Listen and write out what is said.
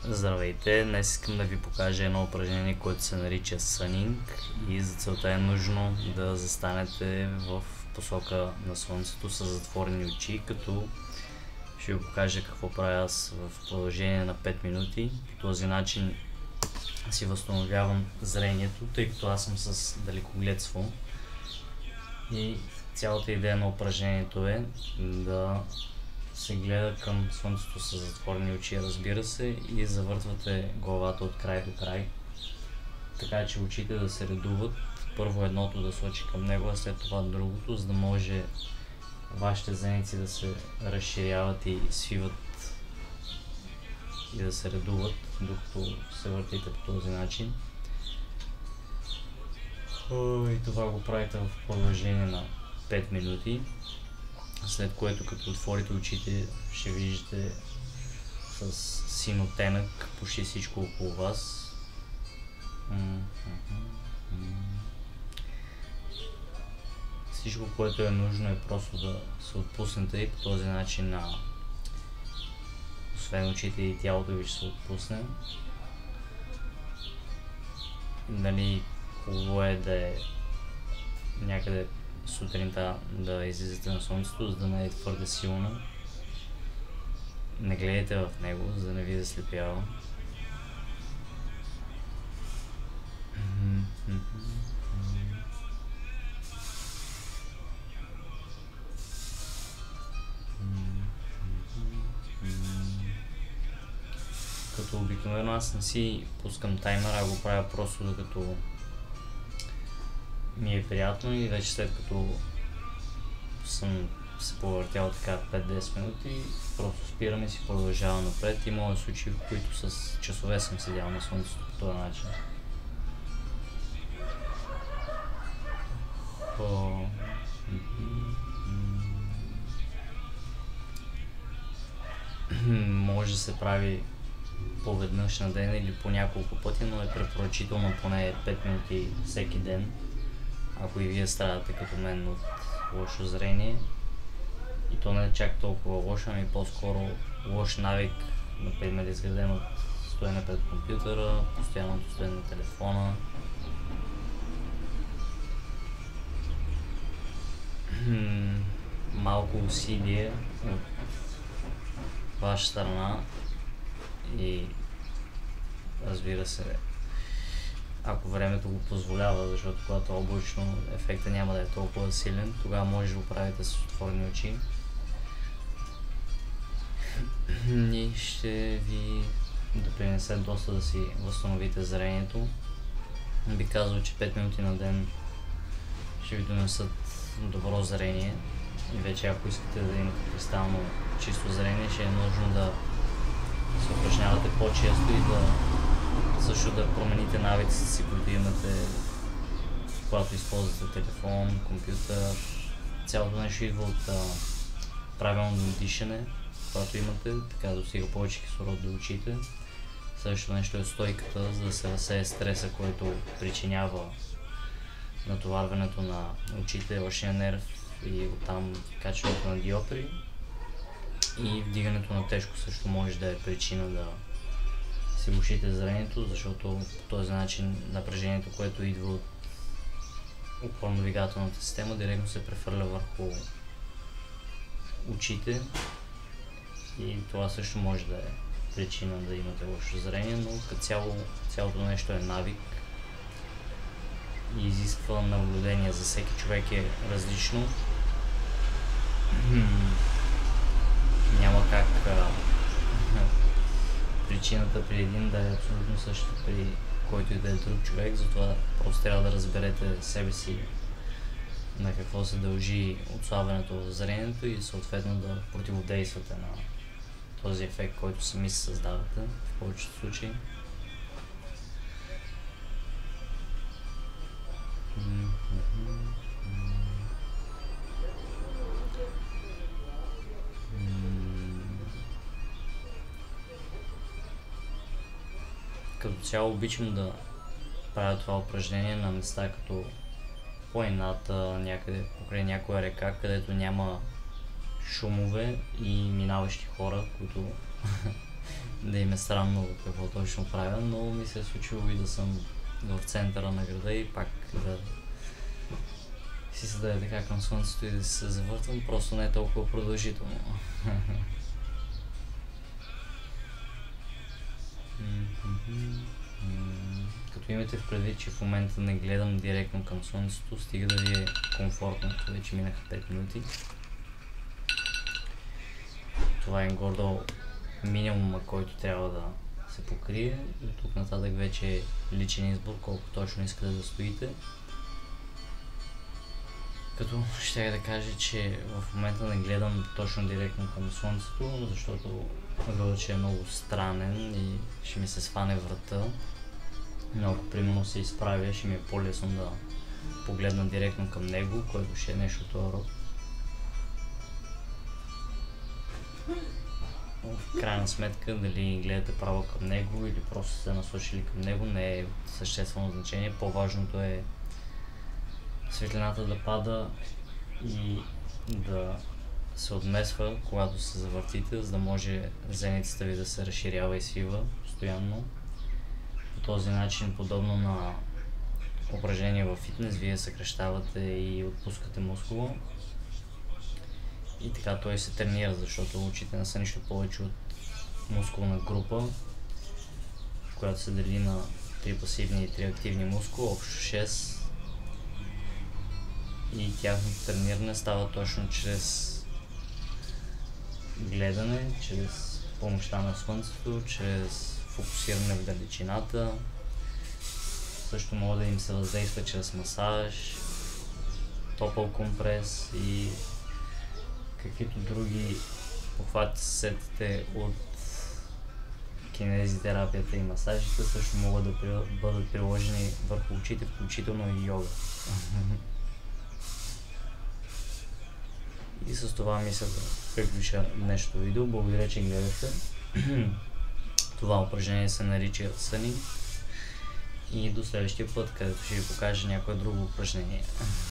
Здравейте! Днес искам да ви покажа едно упражнение, което се нарича сънинг, и за целта е нужно да застанете в посока на слънцето с затворени очи, като ще ви покажа какво правя аз в продължение на 5 минути. По този начин си възстановявам зрението, тъй като аз съм с далекогледство, и цялата идея на упражнението е да се гледа към слънцето с затворени очи, разбира се, и завъртвате главата от край до край, така че очите да се редуват. Първо едното да сочи към него, а след това другото, за да може вашите зеници да се разширяват и свиват и да се редуват, докато се въртите по този начин. И това го правите в продължение на 5 минути. След което, като отворите очите, ще виждате с син оттенък почти всичко около вас. Всичко, което е нужно, е просто да се отпуснете, и по този начин освен очите и тялото ви ще се отпусне. Нали, хубаво е да е някъде сутринта да излизате на слънцето, за да не е твърде силно. Не гледайте в него, за да не ви заслепява. Като обикновено аз не си пускам таймера, а го правя просто докато ми е приятно, и вече след като съм се повъртял така 5-10 минути, просто спирам и си продължавам напред. Има случаи, в които с часове съм седял на слънцето по този начин. Може да се прави поведнъж на ден или по няколко пъти, но е препоръчително поне 5 минути всеки ден, ако и вие страдате като мен от лошо зрение. И то не е чак толкова лошо, ами по-скоро лош навик, например изграден от стоене пред компютъра, постоянното стоене на телефона. Малко усилие от ваша страна и, разбира се, ако времето го позволява, защото когато е облачно, ефектът няма да е толкова силен, тогава може да го правите с отворени очи. И ще ви допринесе доста да си възстановите зрението. Би казал, че 5 минути на ден ще ви донесат добро зрение, и вече ако искате да имате кристално чисто зрение, ще е нужно да се упражнявате по-често и също да промените навиците си, които имате, когато използвате телефон, компютър. Цялото нещо идва от правилно дишане, когато имате, така достига повече кислород до очите. Следващото нещо е стойката, за да се разсее стреса, който причинява натоварването на очите, очния нерв и оттам качването на диоптрии. И вдигането на тежко също може да е причина да си влошите зрението, защото по този начин напрежението, което идва от опорно-двигателната система, директно се прехвърля върху очите, и това също може да е причина да имате лошо зрение, но като цялото нещо е навик и изисква наблюдение. За всеки човек е различно. Няма как причината при един да е абсолютно същата при който и да е друг човек, затова просто трябва да разберете себе си на какво се дължи отслабването в зрението и съответно да противодействате на този ефект, който сами се създавате в повечето случаи. Като цяло обичам да правя това упражнение на места като планината, някъде покрай някоя река, където няма шумове и минаващи хора, които да им е странно какво точно правя, но ми се е случило и да съм в центъра на града и пак да си седя така към слънцето и да се завъртам, просто не е толкова продължително. Като имате в предвид, че в момента не гледам директно към слънцето, стига да ви е комфортно, вече минаха 5 минути. Това е гордо минимума, който трябва да се покрие. От тук нататък вече е личен избор, колко точно искате да стоите. Като ще да кажа, че в момента не гледам точно директно към слънцето, защото ъгълът ще е много странен и ще ми се сване врата. Но ако примерно се изправя, ще ми е по-лесно да погледна директно към него, което ще е нещо от този род. В крайна сметка, дали гледате право към него или просто сте насочили към него, не е съществено значение. По-важното е светлината да пада и да се отмесва, когато се завъртите, за да може зеницата ви да се разширява и свива постоянно. По този начин, подобно на упражнение във фитнес, вие съкращавате и отпускате мускула. И така той се тренира, защото очите не са нищо повече от мускулна група, която се дели на 3 пасивни и 3 активни мускула, общо 6. И тяхното трениране става точно чрез гледане, чрез помощта на слънцето, чрез фокусиране в далечината. Също може да им се въздейства чрез масаж, топъл компрес и каквито други похвати се сетите от кинезитерапията и масажите, също могат да бъдат приложени върху очите, включително и йога. И с това мисля да приключа днешното видео. Благодаря, че гледахте. Това упражнение се нарича Sunning. И до следващия път, където ще ви покажа някое друго упражнение.